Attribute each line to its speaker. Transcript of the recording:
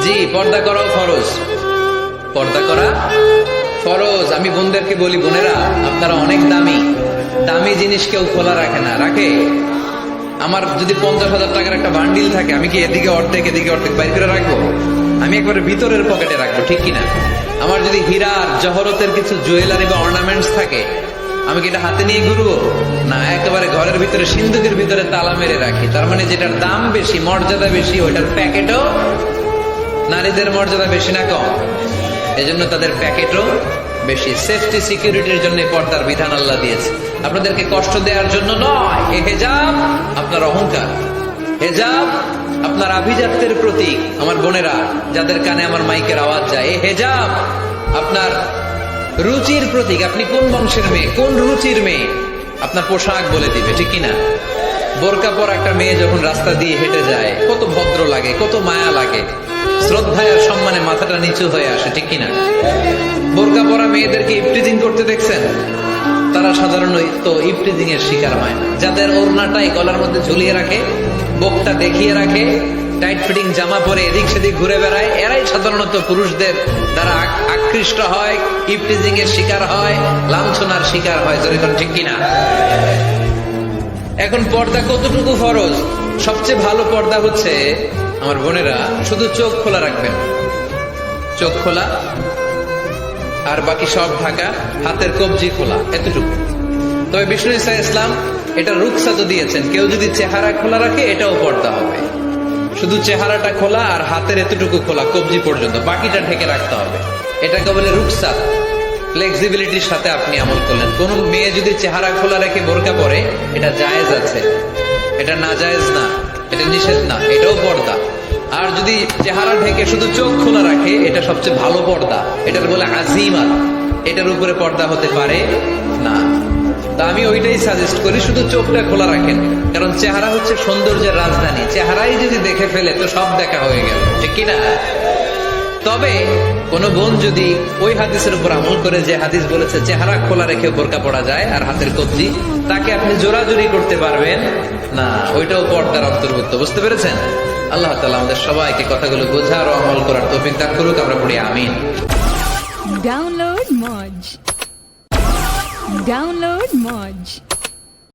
Speaker 1: জি, পর্দা করাও ফরজ। পর্দা করা ফরজ। আমি বোনদেরকে বলি, বোনেরা আপনারা অনেক দামি, দামি জিনিস কেউ খোলা রাখে না। রাখে? আমার যদি 50,000 টাকার একটা বান্ডিল থাকে, আমি কি এদিকে অর্ধেক এদিকে অর্ধেক বাইর করে রাখবো? আমি একবারে ভিতরের পকেটে রাখবো, ঠিক কিনা? আমার যদি হীরার জহরতের কিছু জুয়েলারি বা অর্নামেন্টস থাকে, আমি কি এটা হাতে নিয়ে ঘুরবো? না, একেবারে ঘরের ভিতরে সিন্ধুকের ভিতরে তালা মেরে রাখি। তার মানে যেটার দাম বেশি, মর্যাদা বেশি, ওইটার প্যাকেটও নারীদের মর্যাদা বেশি না কম? এজন্য তাদের প্যাকেটও বেশি। সেফটি সিকিউরিটির জন্য পর্দার বিধান আল্লাহ দিয়েছে, আপনাদেরকে কষ্ট দেওয়ার জন্য নয়। এ হেজাব আপনার অহংকার, হেজাব আপনার আভিজাত্যের প্রতীক। আমার বোনেরা যাদের কানে আমার মাইকের আওয়াজ যায়, এই হেজাব আপনার রুচির প্রতীক। আপনি কোন বংশের মেয়ে, কোন রুচির মেয়ে, আপনার পোশাক বলে দিবে, ঠিক কিনা? বোরকা পরা একটা মেয়ে যখন রাস্তা দিয়ে হেঁটে যায়, কত ভদ্র লাগে, কত মায়া লাগে, শ্রদ্ধায় আর সম্মানে মাথাটা নিচু হয়ে আসে, ঠিক কিনা? বোরকা পরা মেয়েদেরকে ইফটিজিং করতে দেখছেন? তারা সাধারণত ইফটিজিং এর শিকার হয় না। যাদের ওড়নাটাই গলার মধ্যে ঝুলিয়ে রাখে, বুকটা দেখিয়ে রাখে, টাইট ফিটিং জামা পরে এদিক সেদিক ঘুরে বেড়ায়, এরাই সাধারণত পুরুষদের দ্বারা আকৃষ্ট হয়, ইফটিজিং এর শিকার হয়, লাঞ্ছনার শিকার হয়। যেরকম, ঠিক কিনা? এখন পর্দা কতটুকু ফরজ? সবচেয়ে ভালো পর্দা হচ্ছে, আমার বোনেরা, শুধু চোখ খোলা রাখবেন, চোখ খোলা, আর বাকি সব ঢাকা, হাতের কবজি খোলা, এতটুকু। তবে বিষ্ণু ঈসা ইসলাম এটা রুখসাত দিয়েছেন, কেউ যদি চেহারা খোলা রাখে এটাও পর্দা হবে। শুধু চেহারাটা খোলা আর হাতের এতটুকু খোলা, কবজি পর্যন্ত, বাকিটা ঢেকে রাখতে হবে। এটাকে বলে রুখসাত। ফ্লেক্সিবিলিটির সাথে আপনি আমল করলেন। কোন মেয়ে যদি চেহারা খোলা রেখে বোরকা পরে, এটা জায়েজ আছে, এটা না জায়েজ না, এটা নিষেধ না, এটাও পর্দা। আর যদি চেহারা ঢেকে শুধু চোখ খোলা রাখে, এটা সবচেয়ে ভালো পর্দা, এটার বলে আজিমাত। এটার উপরে পর্দা হতে পারে না। তা আমি ওইটাই সাজেস্ট করি, শুধু চোখটা খোলা রাখেন, কারণ চেহারা হচ্ছে সৌন্দর্যের রাজধানী। চেহারাই যদি দেখে ফেলে তো সব দেখা হয়ে গেল, ঠিক কিনা? তবে কোন বোন যদি ওই হাদিসের উপর আমল করে, যে হাদিস বলেছে চেহারা খোলা রেখে বোরকা পরা যায় আর হাতের কবজি, তাকে আপনি জোরাজুরি করতে পারবেন না, ওইটাও পর্দার অন্তর্ভুক্ত। বুঝতে পেরেছেন? আল্লাহ তাআলা আমাদের সবাইকে কথাগুলো বোঝার ও আমল করার তৌফিক দান করুক। আমরা পড়ি আমিন।
Speaker 2: Download Moj. Download Moj.